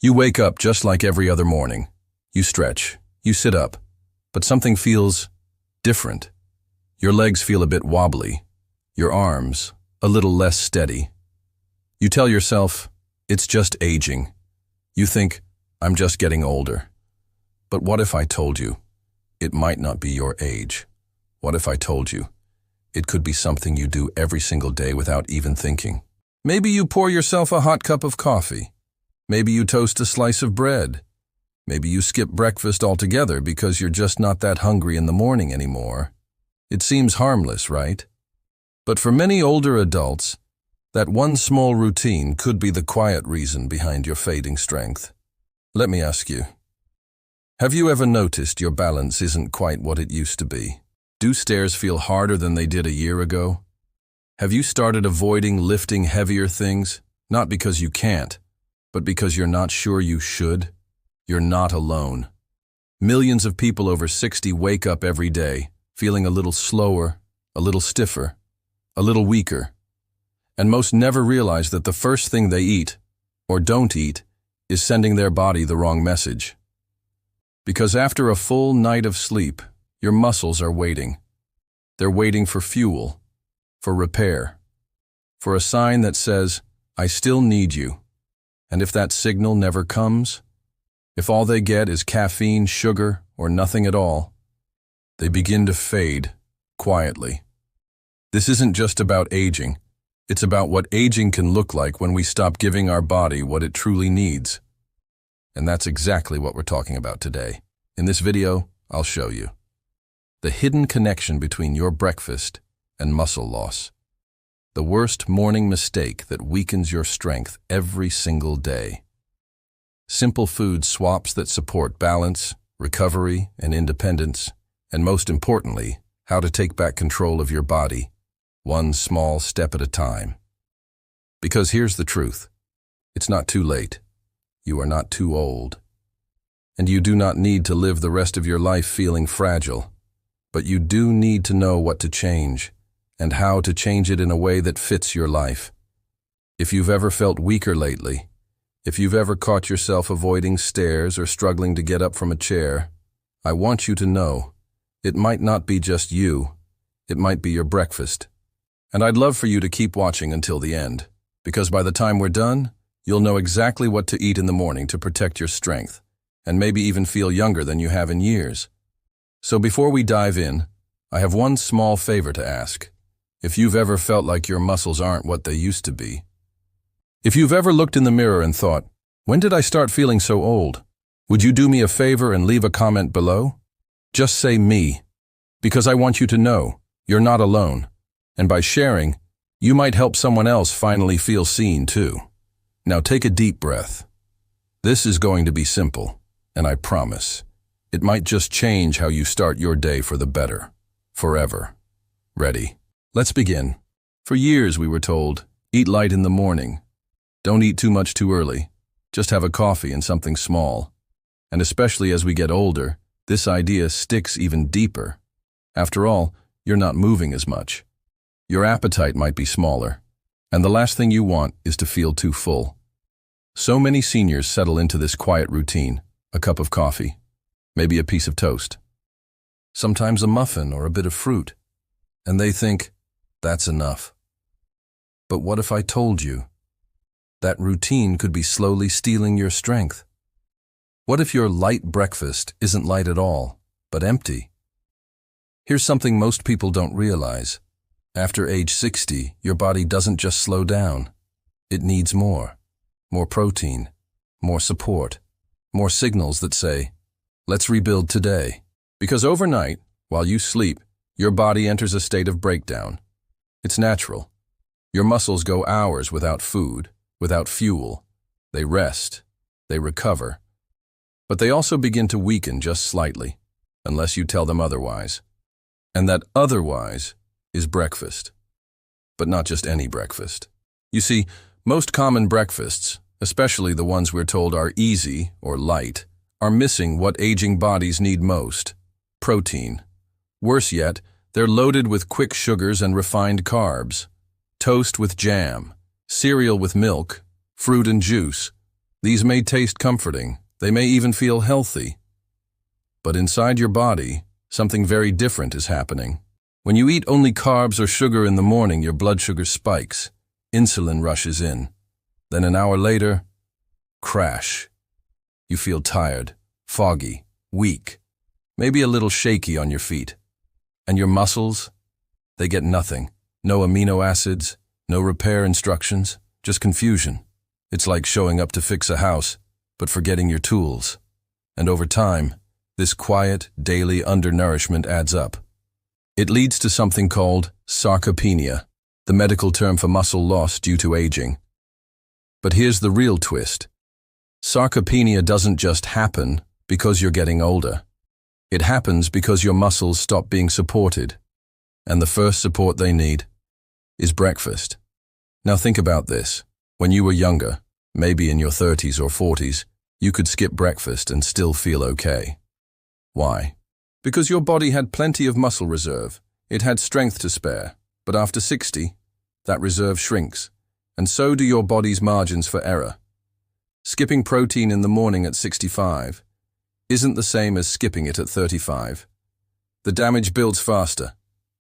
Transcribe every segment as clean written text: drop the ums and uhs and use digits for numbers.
You wake up just like every other morning. You stretch, you sit up, but something feels different. Your legs feel a bit wobbly, your arms a little less steady. You tell yourself, it's just aging. You think, I'm just getting older. But what if I told you, it might not be your age? What if I told you, it could be something you do every single day without even thinking? Maybe you pour yourself a hot cup of coffee. Maybe you toast a slice of bread. Maybe you skip breakfast altogether because you're just not that hungry in the morning anymore. It seems harmless, right? But for many older adults, that one small routine could be the quiet reason behind your fading strength. Let me ask you, have you ever noticed your balance isn't quite what it used to be? Do stairs feel harder than they did a year ago? Have you started avoiding lifting heavier things, not because you can't, but because you're not sure you should? You're not alone. Millions of people over 60 wake up every day, feeling a little slower, a little stiffer, a little weaker. And most never realize that the first thing they eat, or don't eat, is sending their body the wrong message. Because after a full night of sleep, your muscles are waiting. They're waiting for fuel, for repair, for a sign that says, I still need you. And if that signal never comes, if all they get is caffeine, sugar, or nothing at all, they begin to fade quietly. This isn't just about aging. It's about what aging can look like when we stop giving our body what it truly needs. And that's exactly what we're talking about today. In this video, I'll show you the hidden connection between your breakfast and muscle loss. The worst morning mistake that weakens your strength every single day. Simple food swaps that support balance, recovery, and independence, and most importantly, how to take back control of your body, one small step at a time. Because here's the truth. It's not too late. You are not too old. And you do not need to live the rest of your life feeling fragile. But you do need to know what to change, and how to change it in a way that fits your life. If you've ever felt weaker lately, if you've ever caught yourself avoiding stairs or struggling to get up from a chair, I want you to know, it might not be just you, it might be your breakfast. And I'd love for you to keep watching until the end, because by the time we're done, you'll know exactly what to eat in the morning to protect your strength, and maybe even feel younger than you have in years. So before we dive in, I have one small favor to ask. If you've ever felt like your muscles aren't what they used to be, if you've ever looked in the mirror and thought, when did I start feeling so old? Would you do me a favor and leave a comment below? Just say me, because I want you to know you're not alone. And by sharing, you might help someone else finally feel seen too. Now take a deep breath. This is going to be simple, and I promise, it might just change how you start your day for the better, forever. Ready? Let's begin. For years we were told, eat light in the morning. Don't eat too much too early. Just have a coffee and something small. And especially as we get older, this idea sticks even deeper. After all, you're not moving as much. Your appetite might be smaller, and the last thing you want is to feel too full. So many seniors settle into this quiet routine, a cup of coffee, maybe a piece of toast, sometimes a muffin or a bit of fruit, and they think, that's enough. But what if I told you that routine could be slowly stealing your strength? What if your light breakfast isn't light at all, but empty? Here's something most people don't realize. After age 60, your body doesn't just slow down. It needs more protein, more support, more signals that say, let's rebuild today. Because overnight, while you sleep, your body enters a state of breakdown. It's natural. Your muscles go hours without food, without fuel. They rest, they recover. But they also begin to weaken just slightly, unless you tell them otherwise. And that otherwise is breakfast. But not just any breakfast. You see, most common breakfasts, especially the ones we're told are easy or light, are missing what aging bodies need most: protein. Worse yet, they're loaded with quick sugars and refined carbs. Toast with jam, cereal with milk, fruit and juice. These may taste comforting, they may even feel healthy. But inside your body, something very different is happening. When you eat only carbs or sugar in the morning, your blood sugar spikes, insulin rushes in. Then an hour later, crash. You feel tired, foggy, weak, maybe a little shaky on your feet. And your muscles? They get nothing. No amino acids, no repair instructions, just confusion. It's like showing up to fix a house, but forgetting your tools. And over time, this quiet, daily undernourishment adds up. It leads to something called sarcopenia, the medical term for muscle loss due to aging. But here's the real twist. Sarcopenia doesn't just happen because you're getting older. It happens because your muscles stop being supported, and the first support they need is breakfast. Now think about this. When you were younger, maybe in your 30s or 40s, you could skip breakfast and still feel okay. Why? Because your body had plenty of muscle reserve. It had strength to spare. But after 60, that reserve shrinks, and so do your body's margins for error. Skipping protein in the morning at 65 isn't the same as skipping it at 35. The damage builds faster.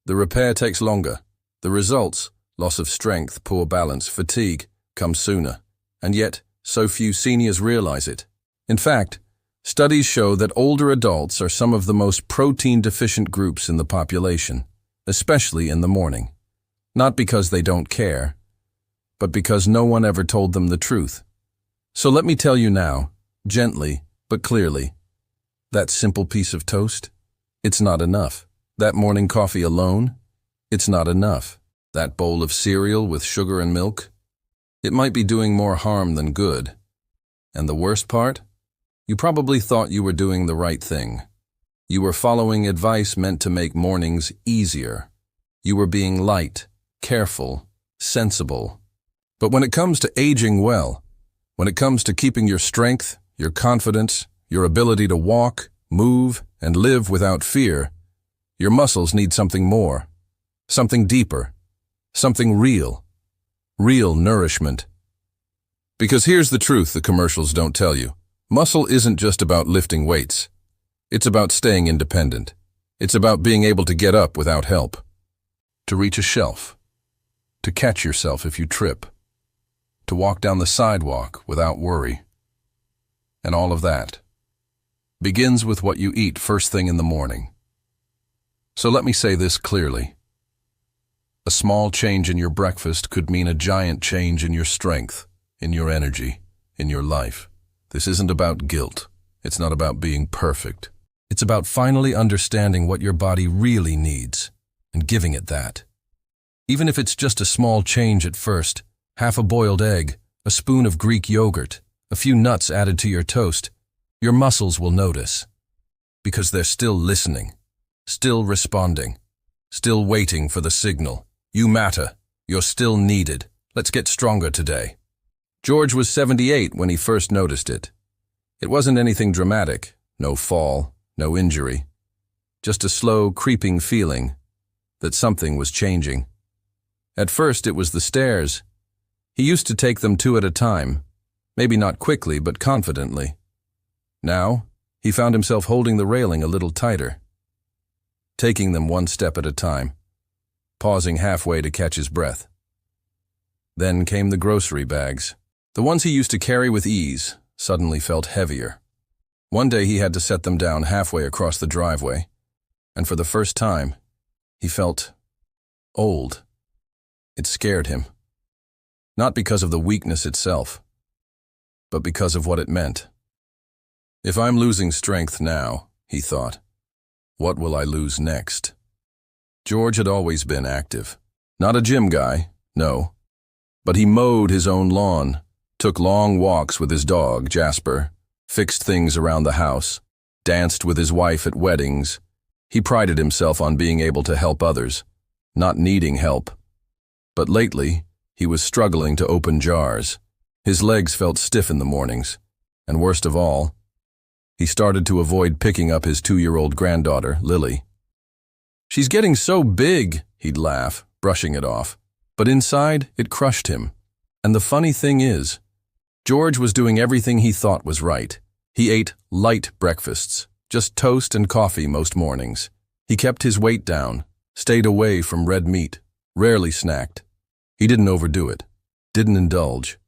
The repair takes longer. The results, loss of strength, poor balance, fatigue, come sooner. And yet, so few seniors realize it. In fact, studies show that older adults are some of the most protein-deficient groups in the population, especially in the morning. Not because they don't care, but because no one ever told them the truth. So let me tell you now, gently but clearly, that simple piece of toast, it's not enough. That morning coffee alone, it's not enough. That bowl of cereal with sugar and milk, it might be doing more harm than good. And the worst part? You probably thought you were doing the right thing. You were following advice meant to make mornings easier. You were being light, careful, sensible. But when it comes to aging well, when it comes to keeping your strength, your confidence, your ability to walk, move, and live without fear, your muscles need something more, something deeper, something real nourishment. Because here's the truth the commercials don't tell you. Muscle isn't just about lifting weights. It's about staying independent. It's about being able to get up without help, to reach a shelf, to catch yourself if you trip, to walk down the sidewalk without worry. And all of that begins with what you eat first thing in the morning. So let me say this clearly. A small change in your breakfast could mean a giant change in your strength, in your energy, in your life. This isn't about guilt. It's not about being perfect. It's about finally understanding what your body really needs and giving it that. Even if it's just a small change at first, half a boiled egg, a spoon of Greek yogurt, a few nuts added to your toast, your muscles will notice. Because they're still listening, still responding, still waiting for the signal. You matter. You're still needed. Let's get stronger today. George was 78 when he first noticed it. It wasn't anything dramatic, no fall, no injury, just a slow, creeping feeling that something was changing. At first it was the stairs. He used to take them 2 at a time, maybe not quickly but confidently. Now, he found himself holding the railing a little tighter, taking them 1 step at a time, pausing halfway to catch his breath. Then came the grocery bags. The ones he used to carry with ease suddenly felt heavier. One day he had to set them down halfway across the driveway, and for the first time, he felt old. It scared him. Not because of the weakness itself, but because of what it meant. If I'm losing strength now, he thought, what will I lose next? George had always been active. Not a gym guy, no. But he mowed his own lawn, took long walks with his dog, Jasper, fixed things around the house, danced with his wife at weddings. He prided himself on being able to help others, not needing help. But lately, he was struggling to open jars. His legs felt stiff in the mornings, and worst of all, he started to avoid picking up his 2-year-old granddaughter, Lily. She's getting so big, he'd laugh, brushing it off. But inside, it crushed him. And the funny thing is, George was doing everything he thought was right. He ate light breakfasts, just toast and coffee most mornings. He kept his weight down, stayed away from red meat, rarely snacked. He didn't overdo it, didn't indulge.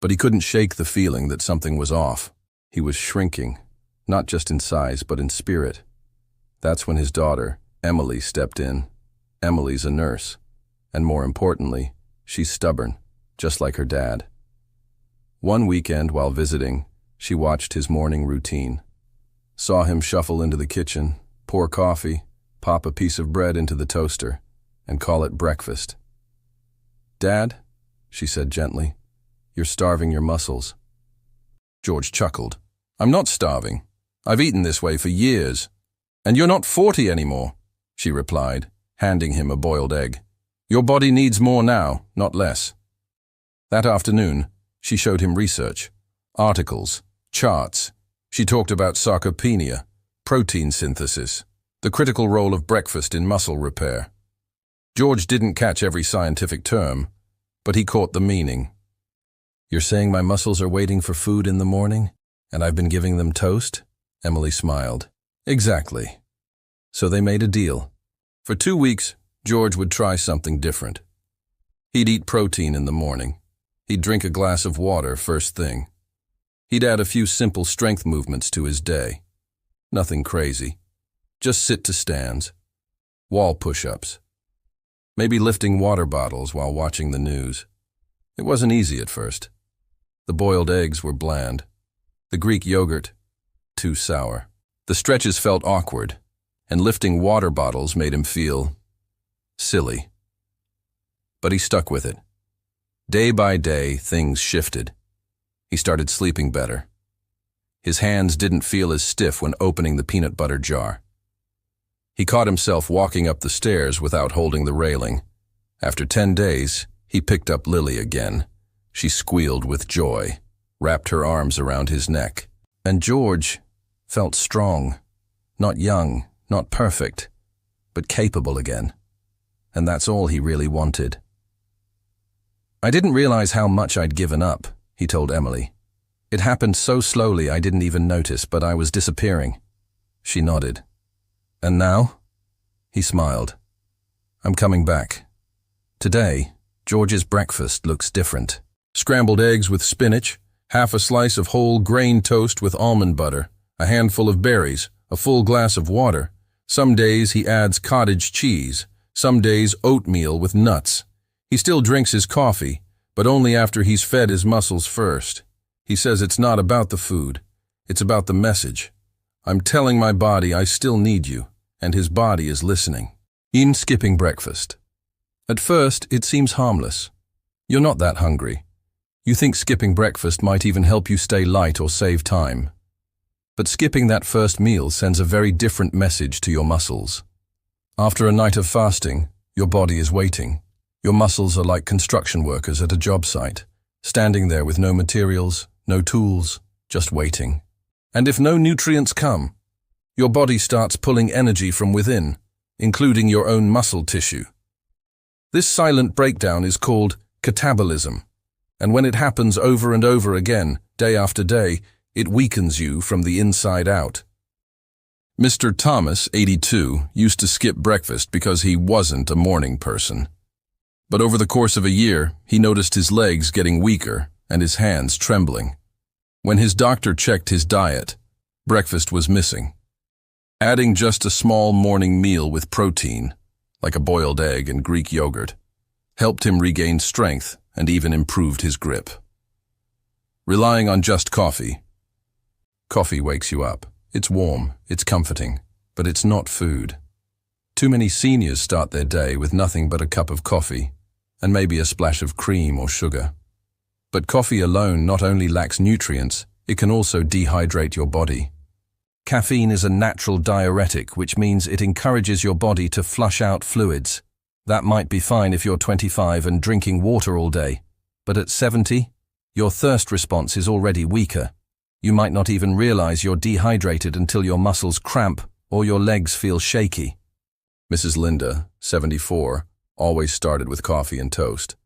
But he couldn't shake the feeling that something was off. He was shrinking, not just in size, but in spirit. That's when his daughter, Emily, stepped in. Emily's a nurse, and more importantly, she's stubborn, just like her dad. One weekend while visiting, she watched his morning routine. Saw him shuffle into the kitchen, pour coffee, pop a piece of bread into the toaster, and call it breakfast. "Dad," she said gently, "you're starving your muscles." George chuckled. "I'm not starving. I've eaten this way for years. And you're not 40 anymore," she replied, handing him a boiled egg. "Your body needs more now, not less." That afternoon, she showed him research, articles, charts. She talked about sarcopenia, protein synthesis, the critical role of breakfast in muscle repair. George didn't catch every scientific term, but he caught the meaning. "You're saying my muscles are waiting for food in the morning, and I've been giving them toast?" Emily smiled. "Exactly." So they made a deal. For 2 weeks, George would try something different. He'd eat protein in the morning. He'd drink a glass of water first thing. He'd add a few simple strength movements to his day. Nothing crazy. Just sit to stands, wall push-ups, maybe lifting water bottles while watching the news. It wasn't easy at first. The boiled eggs were bland. The Greek yogurt, too sour. The stretches felt awkward, and lifting water bottles made him feel silly. But he stuck with it. Day by day, things shifted. He started sleeping better. His hands didn't feel as stiff when opening the peanut butter jar. He caught himself walking up the stairs without holding the railing. After 10 days, he picked up Lily again. She squealed with joy, wrapped her arms around his neck. And George felt strong, not young, not perfect, but capable again. And that's all he really wanted. "I didn't realize how much I'd given up," he told Emily. "It happened so slowly I didn't even notice, but I was disappearing." She nodded. "And now?" He smiled. "I'm coming back." Today, George's breakfast looks different. Scrambled eggs with spinach, half a slice of whole grain toast with almond butter, a handful of berries, a full glass of water. Some days he adds cottage cheese, some days oatmeal with nuts. He still drinks his coffee, but only after he's fed his muscles first. He says it's not about the food, it's about the message. "I'm telling my body I still need you," and his body is listening. In skipping breakfast. At first, it seems harmless. You're not that hungry. You think skipping breakfast might even help you stay light or save time. But skipping that first meal sends a very different message to your muscles. After a night of fasting, your body is waiting. Your muscles are like construction workers at a job site, standing there with no materials, no tools, just waiting. And if no nutrients come, your body starts pulling energy from within, including your own muscle tissue. This silent breakdown is called catabolism, and when it happens over and over again, day after day, it weakens you from the inside out. Mr. Thomas, 82, used to skip breakfast because he wasn't a morning person. But over the course of a year, he noticed his legs getting weaker and his hands trembling. When his doctor checked his diet, breakfast was missing. Adding just a small morning meal with protein, like a boiled egg and Greek yogurt, helped him regain strength and even improved his grip. Relying on just coffee. Coffee wakes you up. It's warm, it's comforting, but it's not food. Too many seniors start their day with nothing but a cup of coffee, and maybe a splash of cream or sugar. But coffee alone not only lacks nutrients, it can also dehydrate your body. Caffeine is a natural diuretic, which means it encourages your body to flush out fluids. That might be fine if you're 25 and drinking water all day, but at 70, your thirst response is already weaker. You might not even realize you're dehydrated until your muscles cramp or your legs feel shaky. Mrs. Linda, 74, always started with coffee and toast.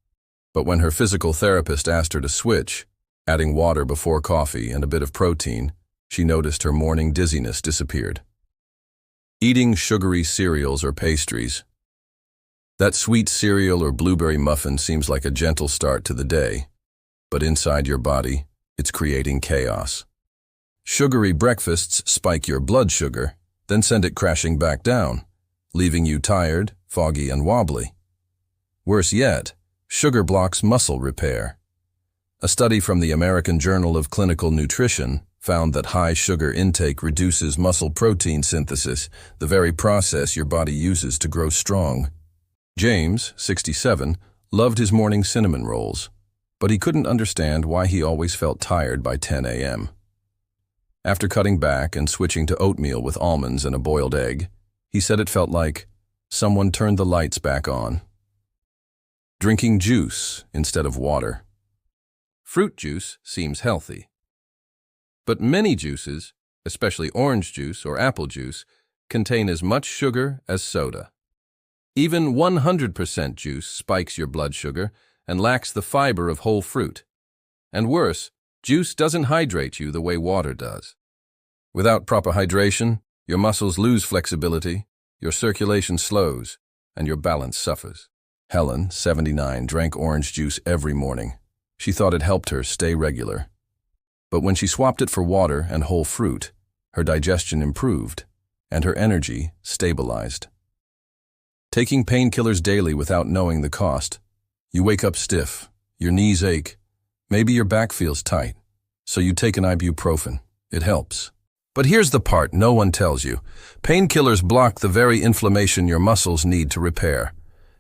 But when her physical therapist asked her to switch, Adding water before coffee and a bit of protein, she noticed her morning dizziness disappeared. Eating sugary cereals or pastries. That sweet cereal or blueberry muffin seems like a gentle start to the day, but inside your body, it's creating chaos. Sugary breakfasts spike your blood sugar, then send it crashing back down, leaving you tired, foggy, and wobbly. Worse yet, sugar blocks muscle repair. A study from the American Journal of Clinical Nutrition found that high sugar intake reduces muscle protein synthesis, the very process your body uses to grow strong. James, 67, loved his morning cinnamon rolls, but he couldn't understand why he always felt tired by 10 a.m. After cutting back and switching to oatmeal with almonds and a boiled egg, he said it felt like someone turned the lights back on. Drinking juice instead of water. Fruit juice seems healthy. But many juices, especially orange juice or apple juice, contain as much sugar as soda. Even 100% juice spikes your blood sugar and lacks the fiber of whole fruit. And worse, juice doesn't hydrate you the way water does. Without proper hydration, your muscles lose flexibility, your circulation slows, and your balance suffers. Helen, 79, drank orange juice every morning. She thought it helped her stay regular. But when she swapped it for water and whole fruit, her digestion improved, and her energy stabilized. Taking painkillers daily without knowing the cost, you wake up stiff, your knees ache, maybe your back feels tight, so you take an ibuprofen. It helps. But here's the part no one tells you. Painkillers block the very inflammation your muscles need to repair.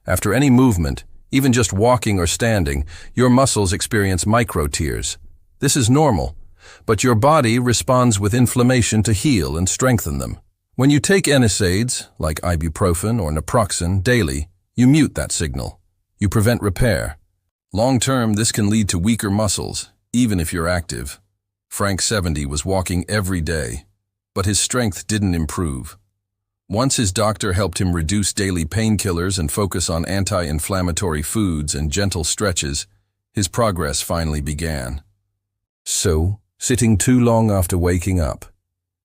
After any movement, even just walking or standing, your muscles experience micro-tears. This is normal, but your body responds with inflammation to heal and strengthen them. When you take NSAIDs, like ibuprofen or naproxen, daily, you mute that signal. You prevent repair. Long-term, this can lead to weaker muscles, even if you're active. Frank, 70, was walking every day, but his strength didn't improve. Once his doctor helped him reduce daily painkillers and focus on anti-inflammatory foods and gentle stretches, his progress finally began. So, sitting too long after waking up.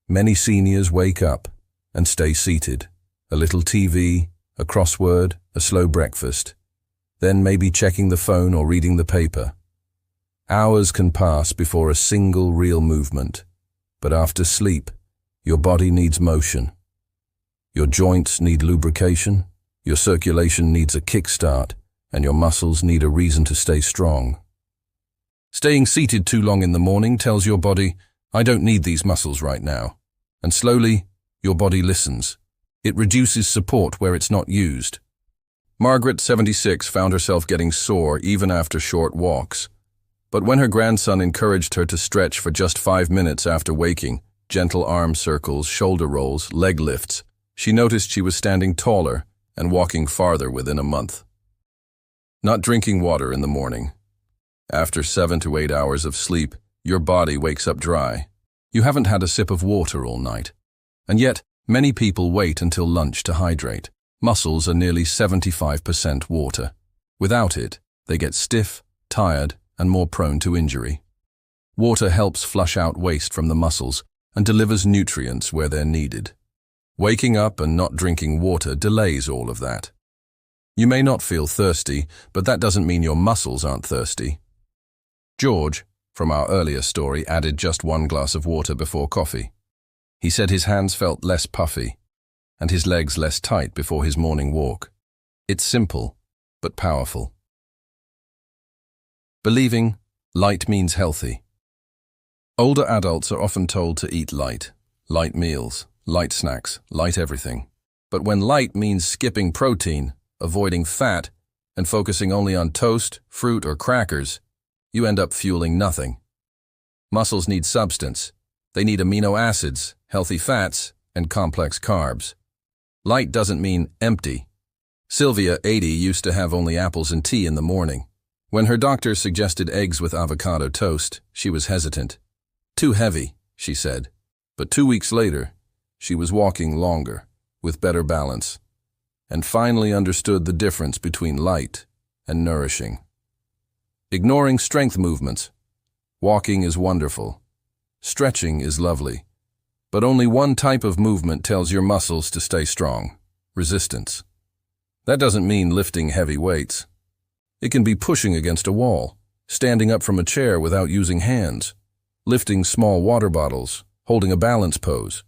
Many seniors wake up and stay seated. A little TV, a crossword, a slow breakfast. Then maybe checking the phone or reading the paper. Hours can pass before a single real movement. But after sleep, your body needs motion. Your joints need lubrication, your circulation needs a kickstart, and your muscles need a reason to stay strong. Staying seated too long in the morning tells your body, I don't need these muscles right now. And slowly, your body listens. It reduces support where it's not used. Margaret, 76, found herself getting sore even after short walks. But when her grandson encouraged her to stretch for just 5 minutes after waking, gentle arm circles, shoulder rolls, leg lifts, she noticed she was standing taller and walking farther within a month. Not drinking water in the morning. After 7 to 8 hours of sleep, your body wakes up dry. You haven't had a sip of water all night. And yet, many people wait until lunch to hydrate. Muscles are nearly 75% water. Without it, they get stiff, tired, and more prone to injury. Water helps flush out waste from the muscles and delivers nutrients where they're needed. Waking up and not drinking water delays all of that. You may not feel thirsty, but that doesn't mean your muscles aren't thirsty. George, from our earlier story, added just 1 glass of water before coffee. He said his hands felt less puffy and his legs less tight before his morning walk. It's simple, but powerful. Believing light means healthy. Older adults are often told to eat light meals, light snacks, light everything. But when light means skipping protein, avoiding fat, and focusing only on toast, fruit, or crackers, you end up fueling nothing. Muscles need substance. They need amino acids, healthy fats, and complex carbs. Light doesn't mean empty. Sylvia, 80, used to have only apples and tea in the morning. When her doctor suggested eggs with avocado toast, she was hesitant. Too heavy, she said. But 2 weeks later, she was walking longer, with better balance, and finally understood the difference between light and nourishing. Ignoring strength movements. Walking is wonderful. Stretching is lovely. But only one type of movement tells your muscles to stay strong: resistance. That doesn't mean lifting heavy weights. It can be pushing against a wall, standing up from a chair without using hands, lifting small water bottles, holding a balance pose.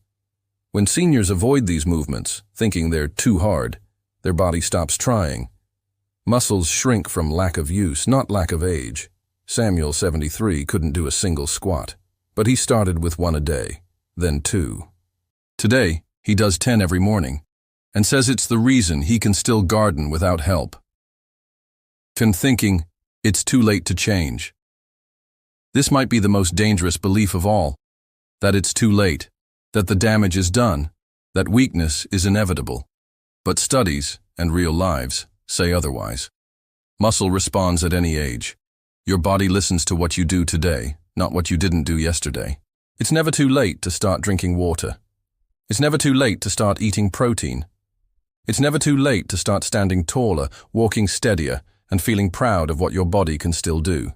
When seniors avoid these movements, thinking they're too hard, their body stops trying. Muscles shrink from lack of use, not lack of age. Samuel, 73, couldn't do a single squat, but he started with 1 a day, then 2. Today, he does 10 every morning, and says it's the reason he can still garden without help. Thinking, it's too late to change. This might be the most dangerous belief of all, that it's too late, that the damage is done, that weakness is inevitable. But studies, and real lives, say otherwise. Muscle responds at any age. Your body listens to what you do today, not what you didn't do yesterday. It's never too late to start drinking water. It's never too late to start eating protein. It's never too late to start standing taller, walking steadier, and feeling proud of what your body can still do.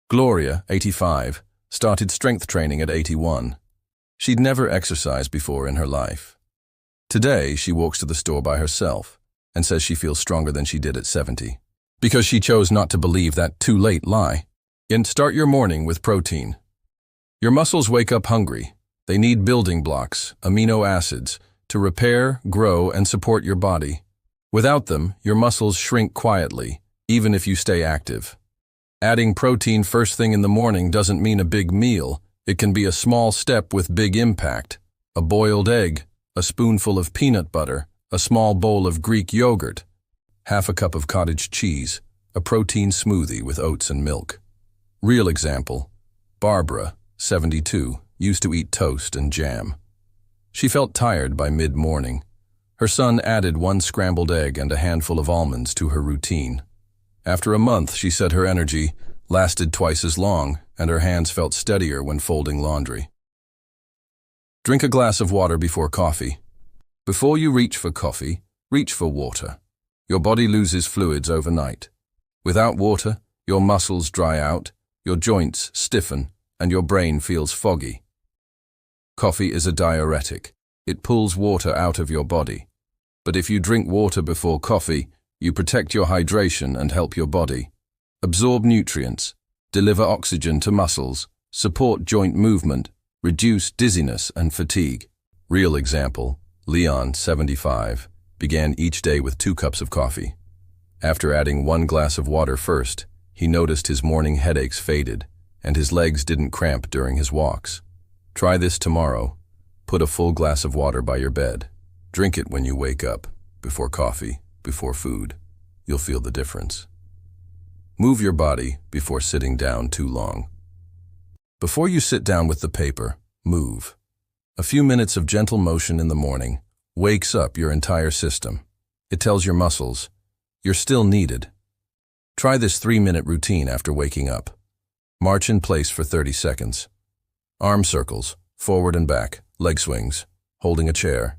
Gloria, 85, started strength training at 81. She'd never exercised before in her life. Today, she walks to the store by herself and says she feels stronger than she did at 70. Because she chose not to believe that too late lie. And start your morning with protein. Your muscles wake up hungry. They need building blocks, amino acids, to repair, grow, and support your body. Without them, your muscles shrink quietly, even if you stay active. Adding protein first thing in the morning doesn't mean a big meal. It can be a small step with big impact. A boiled egg, a spoonful of peanut butter, a small bowl of Greek yogurt, half a cup of cottage cheese, a protein smoothie with oats and milk. Real example, Barbara, 72, used to eat toast and jam. She felt tired by mid-morning. Her son added 1 scrambled egg and a handful of almonds to her routine. After a month, she said her energy lasted twice as long, and her hands felt steadier when folding laundry. Drink a glass of water before coffee. Before you reach for coffee, reach for water. Your body loses fluids overnight. Without water, your muscles dry out, your joints stiffen, and your brain feels foggy. Coffee is a diuretic. It pulls water out of your body. But if you drink water before coffee, you protect your hydration and help your body absorb nutrients, deliver oxygen to muscles, support joint movement, reduce dizziness and fatigue. Real example, Leon, 75, began each day with 2 cups of coffee. After adding 1 glass of water first, he noticed his morning headaches faded, and his legs didn't cramp during his walks. Try this tomorrow. Put a full glass of water by your bed. Drink it when you wake up, before coffee, before food. You'll feel the difference. Move your body before sitting down too long. Before you sit down with the paper, move. A few minutes of gentle motion in the morning wakes up your entire system. It tells your muscles, you're still needed. Try this 3-minute routine after waking up. March in place for 30 seconds. Arm circles, forward and back, leg swings, holding a chair.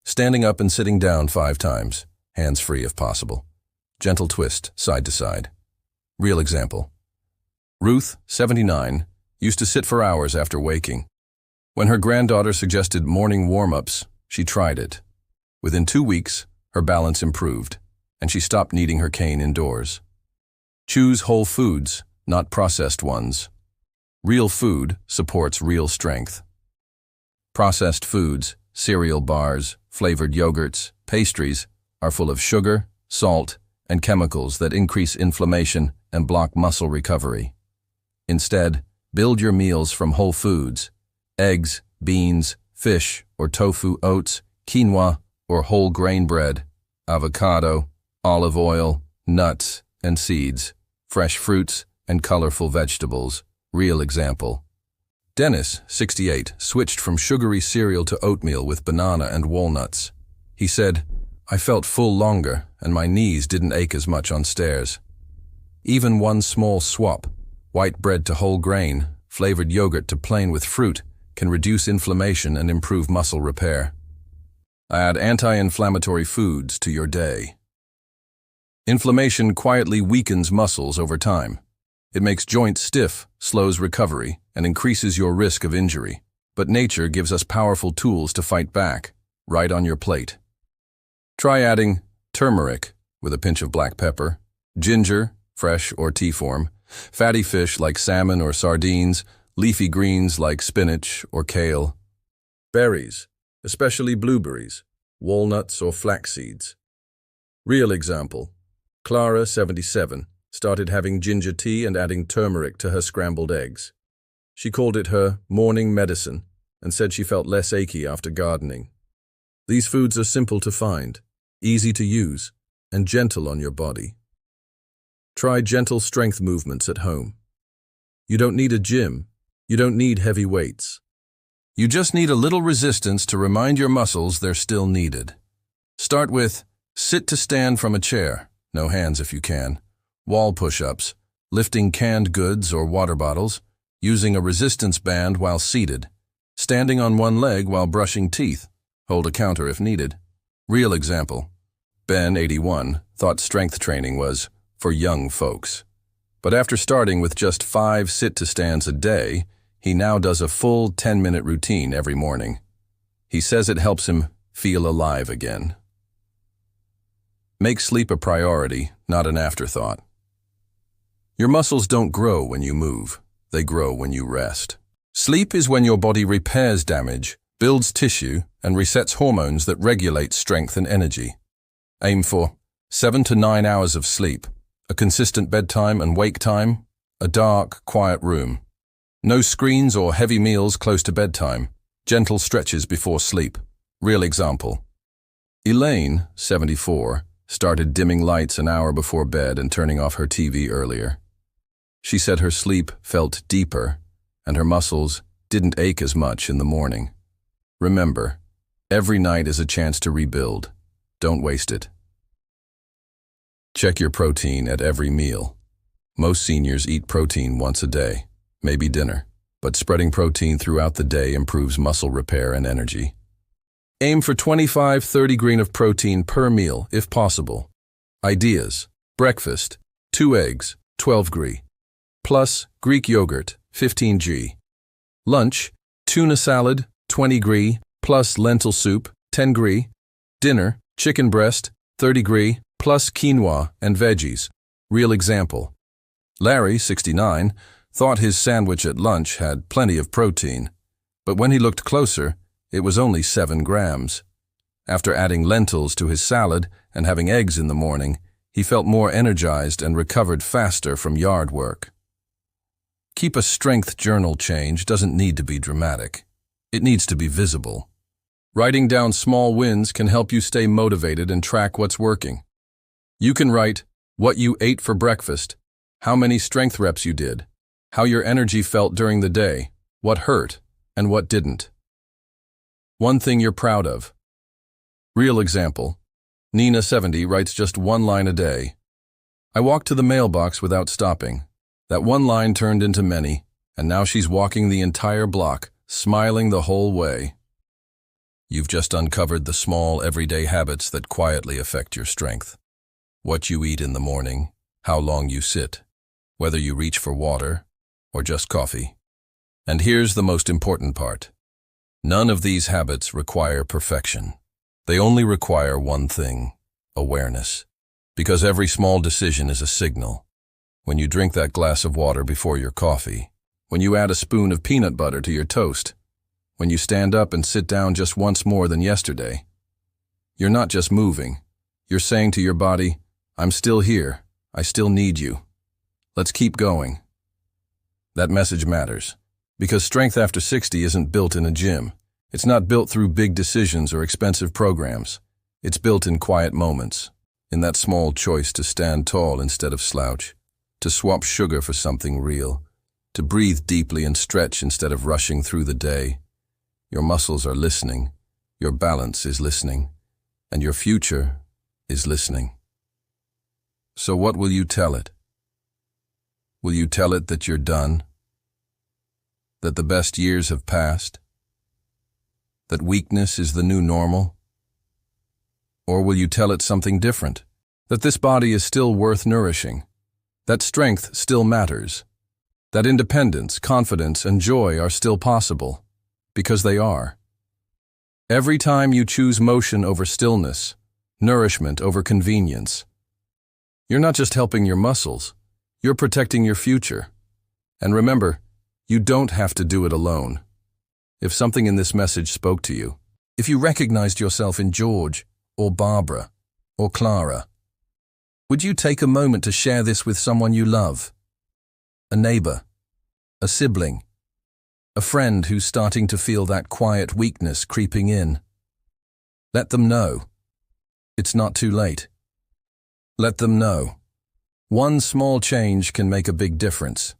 Standing up and sitting down 5 times, hands free if possible. Gentle twist, side to side. Real example. Ruth, 79, used to sit for hours after waking. When her granddaughter suggested morning warm-ups, she tried it. Within 2 weeks, her balance improved, and she stopped needing her cane indoors. Choose whole foods, not processed ones. Real food supports real strength. Processed foods, cereal bars, flavored yogurts, pastries, are full of sugar, salt, and chemicals that increase inflammation and block muscle recovery. Instead, build your meals from whole foods: eggs, beans, fish or tofu, oats, quinoa or whole grain bread, avocado, olive oil, nuts and seeds, fresh fruits and colorful vegetables. Real example. Dennis, 68, switched from sugary cereal to oatmeal with banana and walnuts. He said, "I felt full longer and my knees didn't ache as much on stairs." Even one small swap, white bread to whole grain, flavored yogurt to plain with fruit, can reduce inflammation and improve muscle repair. Add anti-inflammatory foods to your day. Inflammation quietly weakens muscles over time. It makes joints stiff, slows recovery, and increases your risk of injury. But nature gives us powerful tools to fight back, right on your plate. Try adding turmeric with a pinch of black pepper, ginger, fresh or tea form, fatty fish like salmon or sardines, leafy greens like spinach or kale, berries, especially blueberries, walnuts or flax seeds. Real example, Clara, 77, started having ginger tea and adding turmeric to her scrambled eggs. She called it her morning medicine and said she felt less achy after gardening. These foods are simple to find, easy to use, and gentle on your body. Try gentle strength movements at home. You don't need a gym. You don't need heavy weights. You just need a little resistance to remind your muscles they're still needed. Start with sit to stand from a chair, no hands if you can, wall push-ups, lifting canned goods or water bottles, using a resistance band while seated, standing on one leg while brushing teeth, hold a counter if needed. Real example, Ben, 81, thought strength training was for young folks. But after starting with just 5 sit-to-stands a day, he now does a full 10-minute routine every morning. He says it helps him feel alive again. Make sleep a priority, not an afterthought. Your muscles don't grow when you move. They grow when you rest. Sleep is when your body repairs damage, builds tissue, and resets hormones that regulate strength and energy. Aim for 7 to 9 hours of sleep, a consistent bedtime and wake time, a dark, quiet room. No screens or heavy meals close to bedtime, gentle stretches before sleep. Real example. Elaine, 74, started dimming lights an hour before bed and turning off her TV earlier. She said her sleep felt deeper and her muscles didn't ache as much in the morning. Remember, every night is a chance to rebuild. Don't waste it. Check your protein at every meal. Most seniors eat protein once a day, maybe dinner, but spreading protein throughout the day improves muscle repair and energy. Aim for 25-30 grams of protein per meal, if possible. Ideas: breakfast, 2 eggs, 12 grams, plus Greek yogurt, 15 grams. Lunch, tuna salad, 20 grams, plus lentil soup, 10 grams. Dinner, chicken breast, 30 grams, plus quinoa and veggies. Real example. Larry, 69, thought his sandwich at lunch had plenty of protein, but when he looked closer, it was only 7 grams. After adding lentils to his salad and having eggs in the morning, he felt more energized and recovered faster from yard work. Keep a strength journal. Change doesn't need to be dramatic. It needs to be visible. Writing down small wins can help you stay motivated and track what's working. You can write what you ate for breakfast, how many strength reps you did, how your energy felt during the day, what hurt, and what didn't. One thing you're proud of. Real example. Nina, 70, writes just 1 line a day. I walked to the mailbox without stopping. That 1 line turned into many, and now she's walking the entire block, smiling the whole way. You've just uncovered the small, everyday habits that quietly affect your strength. What you eat in the morning, how long you sit, whether you reach for water or just coffee. And here's the most important part. None of these habits require perfection. They only require one thing: awareness. Because every small decision is a signal. When you drink that glass of water before your coffee, when you add a spoon of peanut butter to your toast, when you stand up and sit down just once more than yesterday, you're not just moving. You're saying to your body, I'm still here. I still need you. Let's keep going. That message matters, because strength after 60 isn't built in a gym. It's not built through big decisions or expensive programs. It's built in quiet moments, in that small choice to stand tall instead of slouch, to swap sugar for something real, to breathe deeply and stretch instead of rushing through the day. Your muscles are listening, your balance is listening, and your future is listening. So what will you tell it? Will you tell it that you're done? That the best years have passed? That weakness is the new normal? Or will you tell it something different? That this body is still worth nourishing? that strength still matters, that independence, confidence, and joy are still possible, because they are. Every time you choose motion over stillness, nourishment over convenience, you're not just helping your muscles, you're protecting your future. And remember, you don't have to do it alone. If something in this message spoke to you, if you recognized yourself in George, or Barbara, or Clara, would you take a moment to share this with someone you love? A neighbor, a sibling, a friend who's starting to feel that quiet weakness creeping in. Let them know. It's not too late. Let them know. One small change can make a big difference.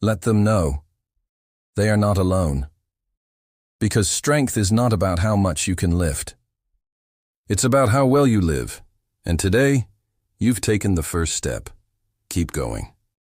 Let them know. They are not alone. Because strength is not about how much you can lift. It's about how well you live. And today, you've taken the first step. Keep going.